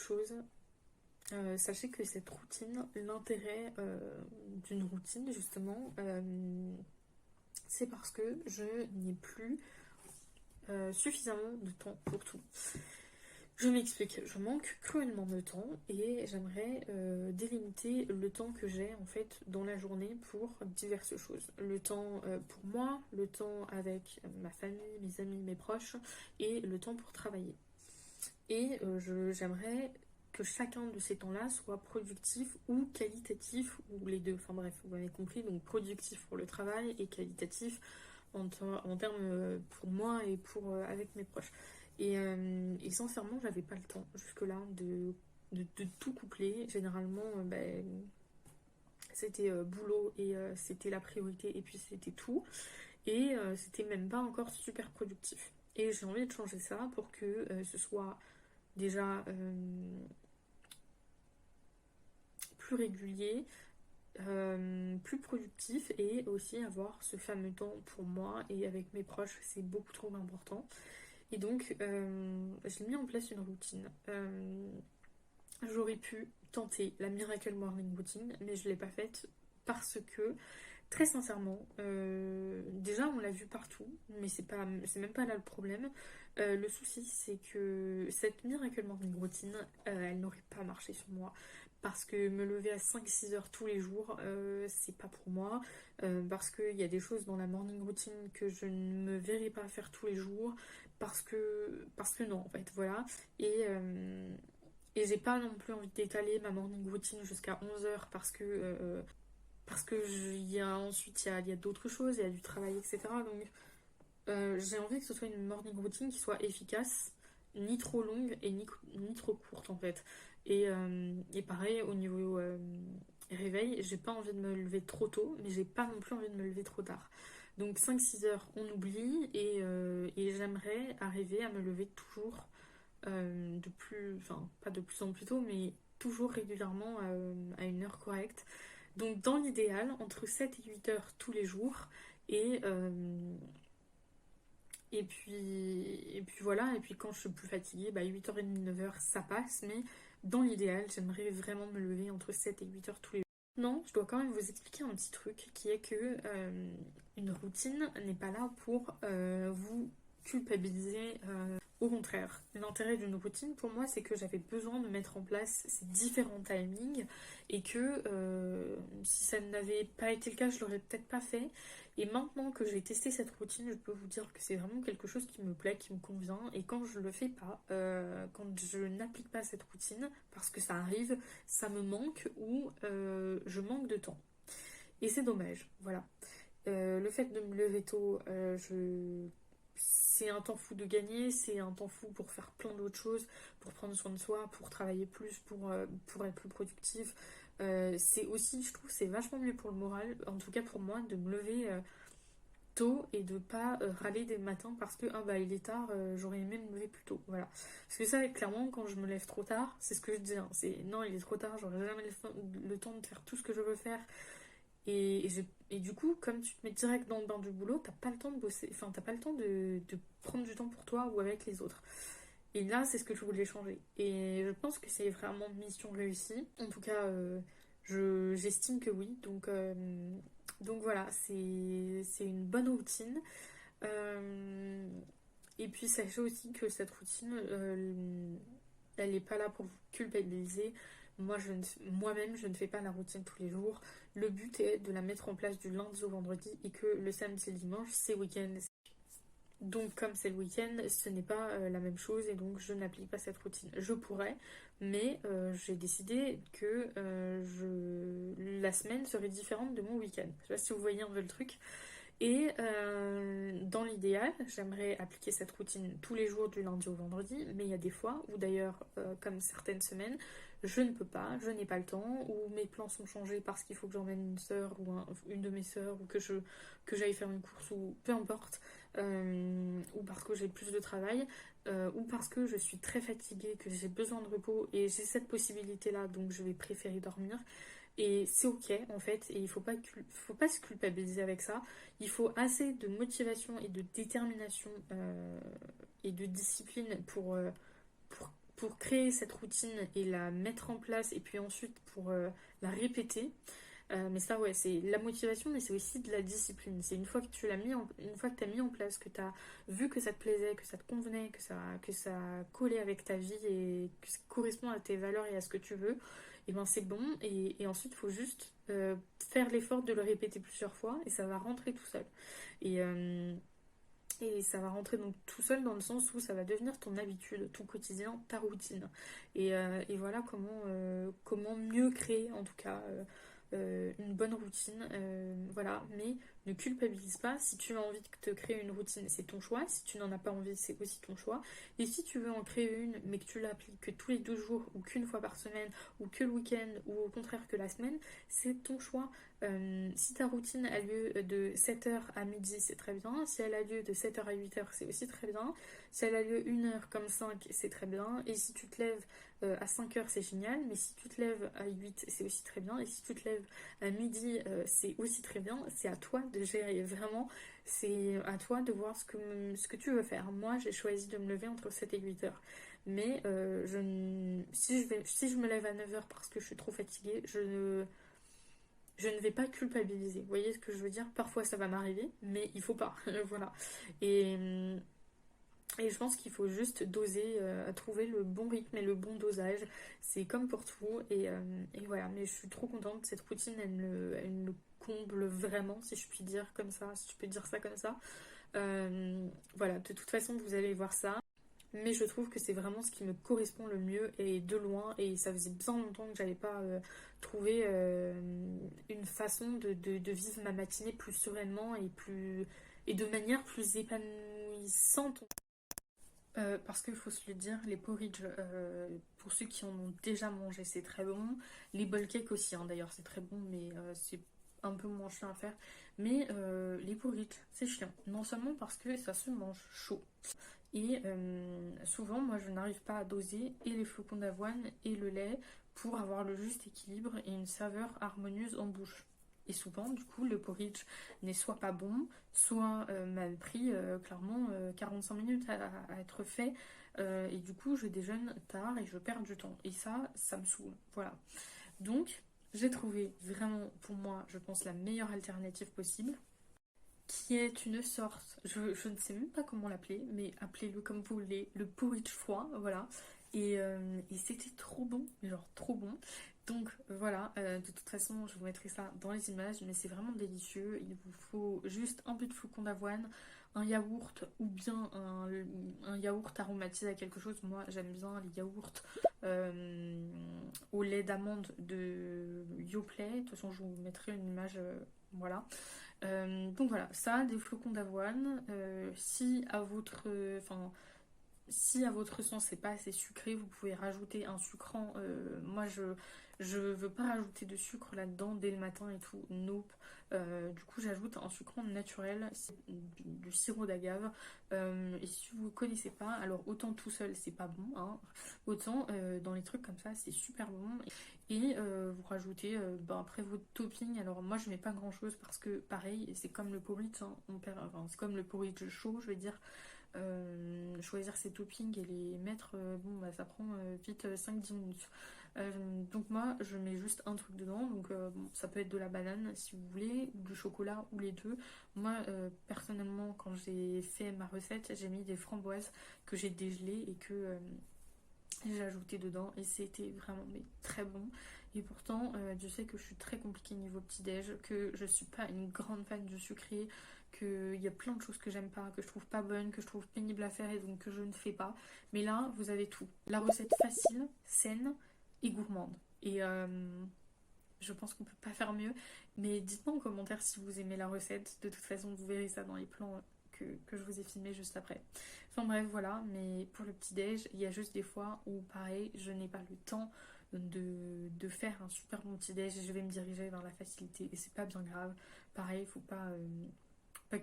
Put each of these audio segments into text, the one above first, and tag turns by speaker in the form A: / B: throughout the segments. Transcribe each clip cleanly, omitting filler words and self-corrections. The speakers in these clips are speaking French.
A: chose, sachez que cette routine, l'intérêt d'une routine justement, c'est parce que je n'ai plus suffisamment de temps pour tout. Je m'explique, je manque cruellement de temps et j'aimerais délimiter le temps que j'ai en fait dans la journée pour diverses choses. Le temps pour moi, le temps avec ma famille, mes amis, mes proches et le temps pour travailler. Et j'aimerais que chacun de ces temps-là soit productif ou qualitatif, ou les deux, enfin bref, vous avez compris, donc productif pour le travail et qualitatif en termes pour moi et pour avec mes proches. Et sincèrement, j'avais pas le temps jusque-là de tout coupler. Généralement, c'était boulot et c'était la priorité et puis c'était tout. Et c'était même pas encore super productif. Et j'ai envie de changer ça pour que ce soit déjà plus régulier, plus productif et aussi avoir ce fameux temps pour moi et avec mes proches, c'est beaucoup trop important. Et donc, j'ai mis en place une routine. J'aurais pu tenter la Miracle Morning Routine, mais je ne l'ai pas faite parce que, très sincèrement, déjà on l'a vu partout, mais c'est même pas là le problème. Le souci, c'est que cette Miracle Morning Routine, elle n'aurait pas marché sur moi. Parce que me lever à 5-6 heures tous les jours, c'est pas pour moi. Parce qu'il y a des choses dans la morning routine que je ne me verrai pas faire tous les jours. Parce que non, en fait, voilà. Et j'ai pas non plus envie d'étaler ma morning routine jusqu'à 11 heures ensuite il y a d'autres choses, il y a du travail, etc. Donc j'ai envie que ce soit une morning routine qui soit efficace, ni trop longue et ni trop courte en fait. Et pareil au niveau réveil, j'ai pas envie de me lever trop tôt, mais j'ai pas non plus envie de me lever trop tard. Donc 5-6 heures on oublie et j'aimerais arriver à me lever toujours enfin pas de plus en plus tôt, mais toujours régulièrement à une heure correcte. Donc dans l'idéal, entre 7 et 8 heures tous les jours. Et, euh, et puis voilà, et puis quand je suis plus fatiguée, 8h30, 9 heures ça passe, mais dans l'idéal, j'aimerais vraiment me lever entre 7 et 8 heures tous les jours. Non, je dois quand même vous expliquer un petit truc qui est que une routine n'est pas là pour vous culpabiliser. Au contraire, l'intérêt d'une routine pour moi, c'est que j'avais besoin de mettre en place ces différents timings et que si ça n'avait pas été le cas, je l'aurais peut-être pas fait. Et maintenant que j'ai testé cette routine, je peux vous dire que c'est vraiment quelque chose qui me plaît, qui me convient. Et quand je le fais pas, quand je n'applique pas cette routine, parce que ça arrive, ça me manque ou je manque de temps. Et c'est dommage, voilà. Le fait de me lever tôt, c'est un temps fou de gagner, c'est un temps fou pour faire plein d'autres choses, pour prendre soin de soi, pour travailler plus, pour être plus productif. C'est aussi, je trouve, c'est vachement mieux pour le moral, en tout cas pour moi, de me lever tôt et de pas râler dès le matin parce que il est tard, j'aurais aimé me lever plus tôt. Voilà. Parce que ça, clairement, quand je me lève trop tard, c'est ce que je dis, hein, c'est non, il est trop tard, j'aurai jamais le temps de faire tout ce que je veux faire. Et du coup, comme tu te mets direct dans le bain du boulot, t'as pas le temps de bosser, enfin, t'as pas le temps de prendre du temps pour toi ou avec les autres. Et là, c'est ce que je voulais changer. Et je pense que c'est vraiment mission réussie. En tout cas, j'estime que oui. Donc voilà, c'est une bonne routine. Euh, et puis sachez aussi que cette routine, elle n'est pas là pour vous culpabiliser. Moi-même, je ne fais pas la routine tous les jours. Le but est de la mettre en place du lundi au vendredi et que le samedi et le dimanche, c'est week-end. Donc comme c'est le week-end, ce n'est pas la même chose et donc je n'applique pas cette routine. Je pourrais, mais j'ai décidé que la semaine serait différente de mon week-end. Je sais pas si vous voyez un peu le truc. Et dans l'idéal, j'aimerais appliquer cette routine tous les jours du lundi au vendredi, mais il y a des fois où d'ailleurs, comme certaines semaines, je ne peux pas, je n'ai pas le temps, ou mes plans sont changés parce qu'il faut que j'emmène une sœur ou une de mes sœurs, ou que j'aille faire une course, ou peu importe, ou parce que j'ai plus de travail, ou parce que je suis très fatiguée, que j'ai besoin de repos, et j'ai cette possibilité-là, donc je vais préférer dormir. Et c'est ok en fait, et il faut pas se culpabiliser avec ça. Il faut assez de motivation et de détermination et de discipline pour pour créer cette routine et la mettre en place et puis ensuite pour la répéter. Mais ça, ouais, c'est la motivation, mais c'est aussi de la discipline. C'est une fois que tu l'as une fois que tu as mis en place, que tu as vu que ça te plaisait, que ça te convenait, que ça collait avec ta vie et que ça correspond à tes valeurs et à ce que tu veux, et ben c'est bon. Et ensuite, il faut juste faire l'effort de le répéter plusieurs fois et ça va rentrer tout seul. Et, euh, et ça va rentrer donc tout seul dans le sens où ça va devenir ton habitude, ton quotidien, ta routine. Et voilà comment mieux créer en tout cas une bonne routine. Voilà, mais ne culpabilise pas. Si tu as envie de te créer une routine, c'est ton choix. Si tu n'en as pas envie, c'est aussi ton choix. Et si tu veux en créer une, mais que tu l'appliques que tous les 2 jours ou qu'une fois par semaine ou que le week-end ou au contraire que la semaine, c'est ton choix. Si ta routine a lieu de 7h à midi, c'est très bien. Si elle a lieu de 7h à 8h, c'est aussi très bien. Si elle a lieu 1h comme 5, c'est très bien. Et si tu te lèves à 5h, c'est génial. Mais si tu te lèves à 8, c'est aussi très bien. Et si tu te lèves à midi, c'est aussi très bien. C'est à toi de gérer. Vraiment, c'est à toi de voir ce que tu veux faire. Moi, j'ai choisi de me lever entre 7 et 8h. Mais si je me lève à 9h parce que je suis trop fatiguée, je ne vais pas culpabiliser. Vous voyez ce que je veux dire? Parfois ça va m'arriver, mais il faut pas. Voilà. Et, hum, et je pense qu'il faut juste doser, trouver le bon rythme et le bon dosage. C'est comme pour tout. Et voilà. Mais je suis trop contente. Cette routine, elle me comble vraiment, si je puis dire comme ça, si je peux dire ça comme ça. Voilà. De toute façon, vous allez voir ça. Mais je trouve que c'est vraiment ce qui me correspond le mieux et de loin. Et ça faisait bien longtemps que j'avais pas trouvé une façon de vivre ma matinée plus sereinement et de manière plus épanouissante. Parce qu'il faut se le dire, les porridge, pour ceux qui en ont déjà mangé, c'est très bon. Les bowl cakes aussi, hein, d'ailleurs, c'est très bon, mais c'est un peu moins chiant à faire. Mais les porridge, c'est chiant. Non seulement parce que ça se mange chaud. Et souvent, moi, je n'arrive pas à doser et les flocons d'avoine et le lait pour avoir le juste équilibre et une saveur harmonieuse en bouche. Et souvent, du coup, le porridge n'est soit pas bon, soit m'a pris clairement 45 minutes à être fait. Et du coup, je déjeune tard et je perds du temps. Et ça me saoule. Voilà. Donc, j'ai trouvé vraiment, pour moi, je pense, la meilleure alternative possible qui est une sorte, je ne sais même pas comment l'appeler, mais appelez-le comme vous voulez, le porridge froid, voilà. Et c'était trop bon, genre trop bon. Donc voilà, de toute façon, je vous mettrai ça dans les images, mais c'est vraiment délicieux. Il vous faut juste un peu de flocons d'avoine, un yaourt ou bien un yaourt aromatisé à quelque chose. Moi, j'aime bien les yaourts au lait d'amande de Yoplait. De toute façon, je vous mettrai une image, voilà. Donc voilà, ça, des flocons d'avoine. Si à votre sens c'est pas assez sucré, vous pouvez rajouter un sucrant. Moi, je veux pas rajouter de sucre là-dedans dès le matin et tout. Nope. Du coup, j'ajoute un sucrant naturel, c'est du sirop d'agave. Et si vous connaissez pas, alors autant tout seul c'est pas bon, hein, autant dans les trucs comme ça c'est super bon. Et vous rajoutez après votre topping. Alors moi je mets pas grand chose parce que pareil, c'est comme le porridge, hein, c'est comme le porridge chaud, je veux dire. Choisir ses toppings et les mettre, bon bah ça prend vite 5-10 minutes. Donc moi je mets juste un truc dedans, donc bon, ça peut être de la banane si vous voulez, ou du chocolat, ou les deux. Moi personnellement quand j'ai fait ma recette, j'ai mis des framboises que j'ai dégelées et que j'ai ajouté dedans et c'était vraiment mais, très bon. Et pourtant, je sais que je suis très compliquée niveau petit-déj, que je suis pas une grande fan du sucré, qu'il y a plein de choses que j'aime pas, que je trouve pas bonnes, que je trouve pénible à faire et donc que je ne fais pas. Mais là, vous avez tout. La recette facile, saine et gourmande. Et je pense qu'on peut pas faire mieux. Mais dites-moi en commentaire si vous aimez la recette. De toute façon, vous verrez ça dans les plans que je vous ai filmé juste après. Enfin bref, voilà. Mais pour le petit-déj, il y a juste des fois où, pareil, je n'ai pas le temps de faire un super bon petit-déj et je vais me diriger vers la facilité. Et c'est pas bien grave. Pareil, il faut pas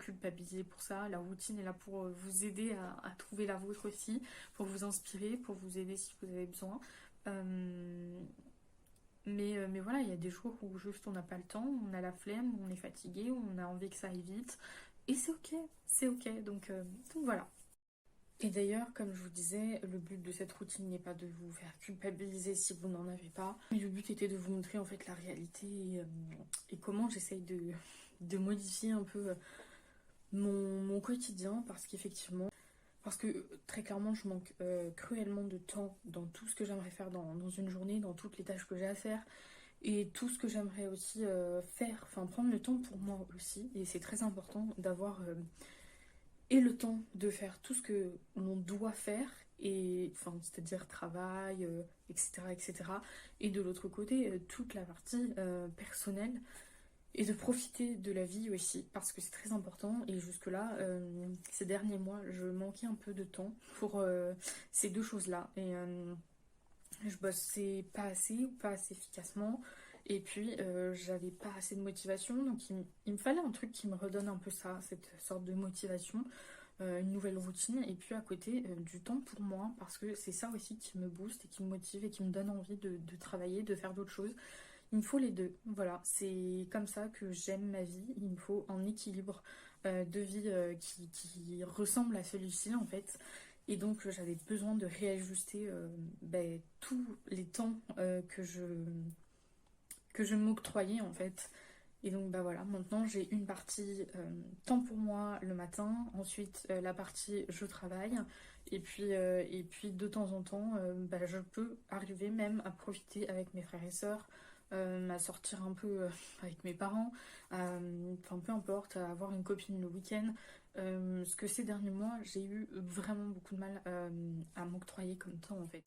A: culpabiliser pour ça. La routine est là pour vous aider à trouver la vôtre aussi, pour vous inspirer, pour vous aider si vous avez besoin. Euh, mais voilà, il y a des jours où juste on n'a pas le temps, on a la flemme, on est fatigué, on a envie que ça aille vite. Et c'est ok, c'est ok. Donc voilà. Et d'ailleurs, comme je vous disais, le but de cette routine n'est pas de vous faire culpabiliser si vous n'en avez pas. Mais le but était de vous montrer en fait la réalité et comment j'essaye de modifier un peu mon quotidien parce que très clairement, je manque cruellement de temps dans tout ce que j'aimerais faire dans une journée, dans toutes les tâches que j'ai à faire et tout ce que j'aimerais aussi faire, enfin prendre le temps pour moi aussi. Et c'est très important d'avoir et le temps de faire tout ce que l'on doit faire, et, enfin, c'est-à-dire travail, etc., etc. Et de l'autre côté, toute la partie personnelle et de profiter de la vie aussi, parce que c'est très important. Et jusque-là, ces derniers mois, je manquais un peu de temps pour ces deux choses-là. Et je bossais pas assez ou pas assez efficacement. Et puis, j'avais pas assez de motivation. Donc, il me fallait un truc qui me redonne un peu ça, cette sorte de motivation, une nouvelle routine. Et puis, à côté, du temps pour moi, parce que c'est ça aussi qui me booste et qui me motive et qui me donne envie de travailler, de faire d'autres choses. Il me faut les deux. Voilà, c'est comme ça que j'aime ma vie. Il me faut un équilibre de vie qui ressemble à celui-ci en fait. Et donc j'avais besoin de réajuster tous les temps que je m'octroyais en fait. Et donc bah voilà, maintenant j'ai une partie temps pour moi le matin, ensuite la partie je travaille, et puis de temps en temps je peux arriver même à profiter avec mes frères et sœurs, à sortir un peu avec mes parents, enfin peu importe, à avoir une copine le week-end. Ce que ces derniers mois j'ai eu vraiment beaucoup de mal à m'octroyer comme temps en fait.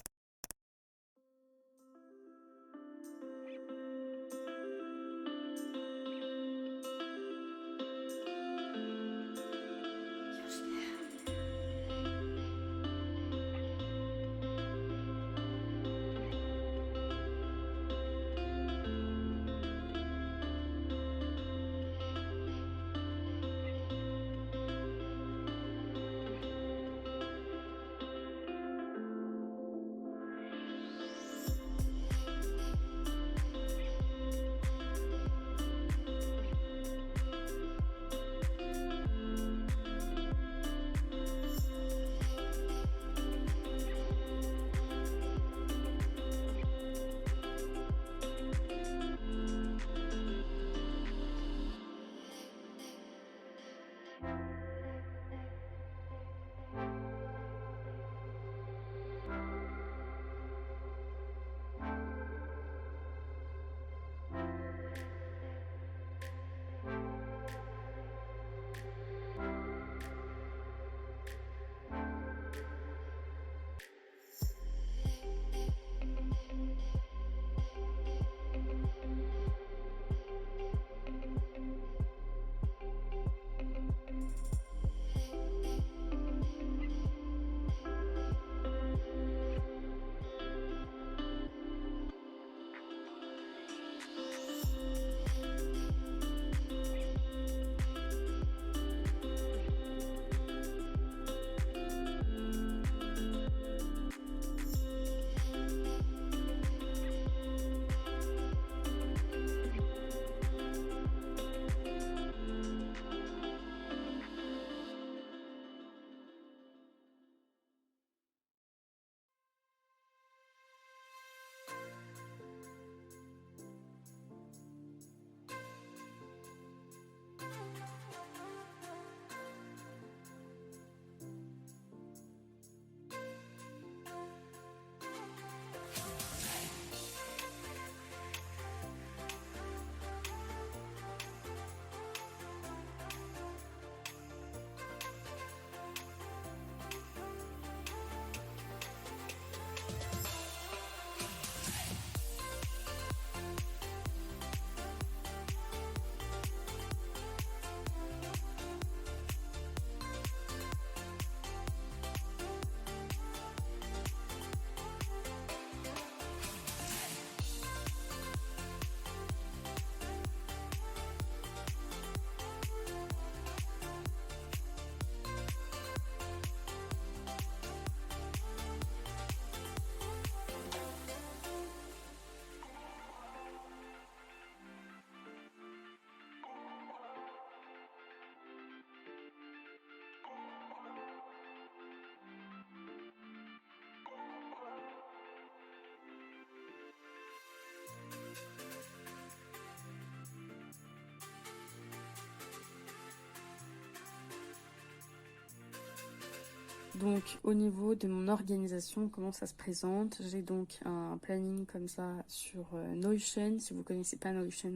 B: Donc au niveau de mon organisation, comment ça se présente? J'ai donc un planning comme ça sur Notion. Si vous connaissez pas Notion,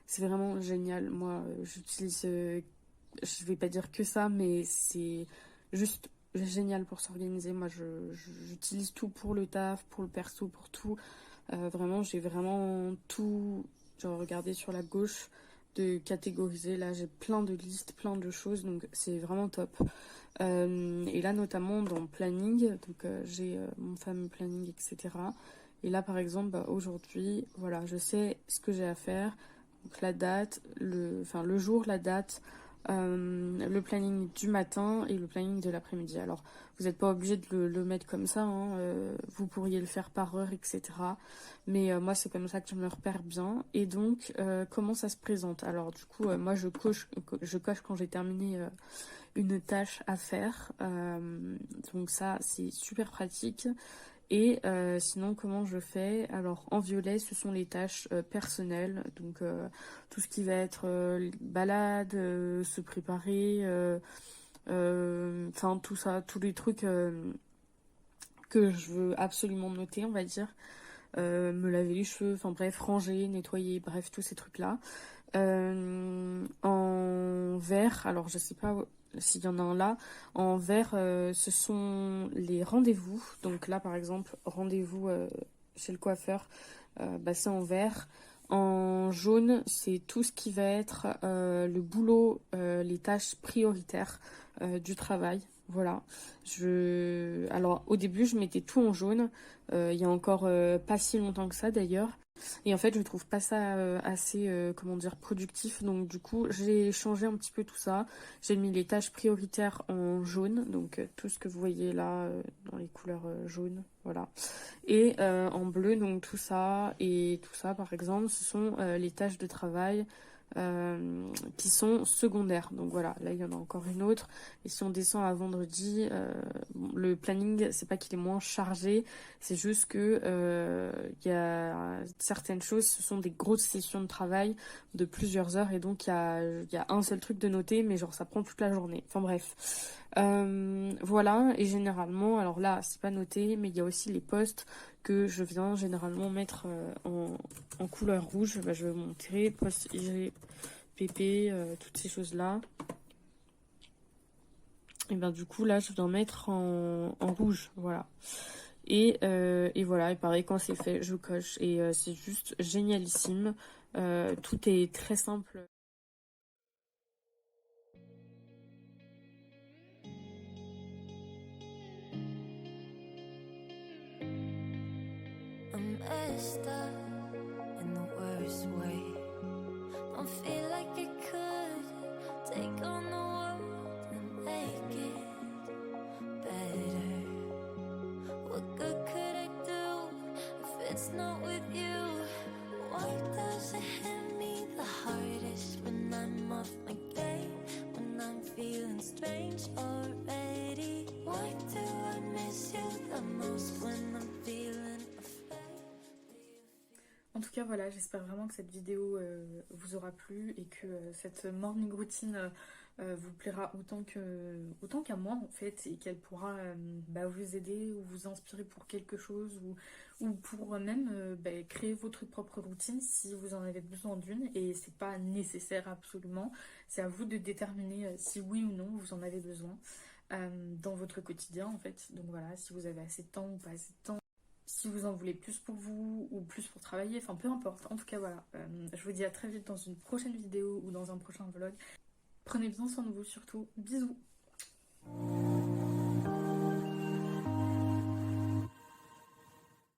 B: c'est vraiment génial. Moi, j'utilise, je vais pas dire que ça, mais c'est juste génial pour s'organiser. Moi, j'utilise tout pour le taf, pour le perso, pour tout. Vraiment, j'ai vraiment tout, genre regardez sur la gauche, de catégoriser. Là, j'ai plein de listes, plein de choses, donc c'est vraiment top. Et là, notamment dans planning, donc j'ai mon fameux planning, etc. Et là, par exemple, bah, aujourd'hui, voilà, je sais ce que j'ai à faire. Donc la date, le jour, la date, le planning du matin et le planning de l'après-midi. Alors, vous n'êtes pas obligé de le mettre comme ça, hein, vous pourriez le faire par heure, etc. Mais moi, c'est comme ça que je me repère bien. Et donc, comment ça se présente? Alors, du coup, moi, je coche quand j'ai terminé une tâche à faire. Donc ça, c'est super pratique. Et sinon, comment je fais? Alors, en violet, ce sont les tâches personnelles. Donc, tout ce qui va être balade, se préparer, enfin, tout ça, tous les trucs que je veux absolument noter, on va dire. Me laver les cheveux, enfin bref, ranger, nettoyer, bref, tous ces trucs-là. En vert, alors je sais pas s'il y en a un là, en vert, ce sont les rendez-vous. Donc là, par exemple, rendez-vous chez le coiffeur, bah, c'est en vert. En jaune, c'est tout ce qui va être le boulot, les tâches prioritaires du travail. Voilà. Alors, au début, je mettais tout en jaune. Il y a encore pas si longtemps que ça, d'ailleurs. Et en fait, je trouve pas ça assez, comment dire, productif. Donc, du coup, j'ai changé un petit peu tout ça. J'ai mis les tâches prioritaires en jaune. Donc, tout ce que vous voyez là, dans les couleurs jaunes. Voilà. Et en bleu, donc tout ça. Et tout ça, par exemple, ce sont les tâches de travail qui sont secondaires. Donc voilà, là il y en a encore une autre. Et si on descend à vendredi, bon, le planning, c'est pas qu'il est moins chargé, c'est juste que il y a certaines choses, ce sont des grosses sessions de travail de plusieurs heures et donc il y a un seul truc de noter, mais genre ça prend toute la journée. Enfin bref. Voilà, et généralement, alors là, c'est pas noté, mais il y a aussi les postes que je viens généralement mettre en couleur rouge. Bah, je vais vous montrer, post IGPP, toutes ces choses-là. Et ben du coup, là, je viens mettre en rouge, voilà. Et voilà, et pareil, quand c'est fait, je coche. Et c'est juste génialissime. Tout est très simple.
C: I'm messed up in the worst way. Don't feel like I could take on the world and make it better. What good could I do if it's not with you? Why does it hit me the hardest when I'm off my game? When I'm feeling strange already? Why do I miss you the most when I'm feeling afraid?
A: En tout cas, voilà, j'espère vraiment que cette vidéo vous aura plu et que cette morning routine vous plaira autant qu'à moi en fait, et qu'elle pourra bah, vous aider ou vous inspirer pour quelque chose ou pour même bah, créer votre propre routine si vous en avez besoin d'une. Et c'est pas nécessaire absolument, c'est à vous de déterminer si oui ou non vous en avez besoin dans votre quotidien en fait. Donc voilà, si vous avez assez de temps ou pas assez de temps, si vous en voulez plus pour vous ou plus pour travailler, enfin peu importe. En tout cas voilà, je vous dis à très vite dans une prochaine vidéo ou dans un prochain vlog. Prenez bien soin de vous surtout. Bisous.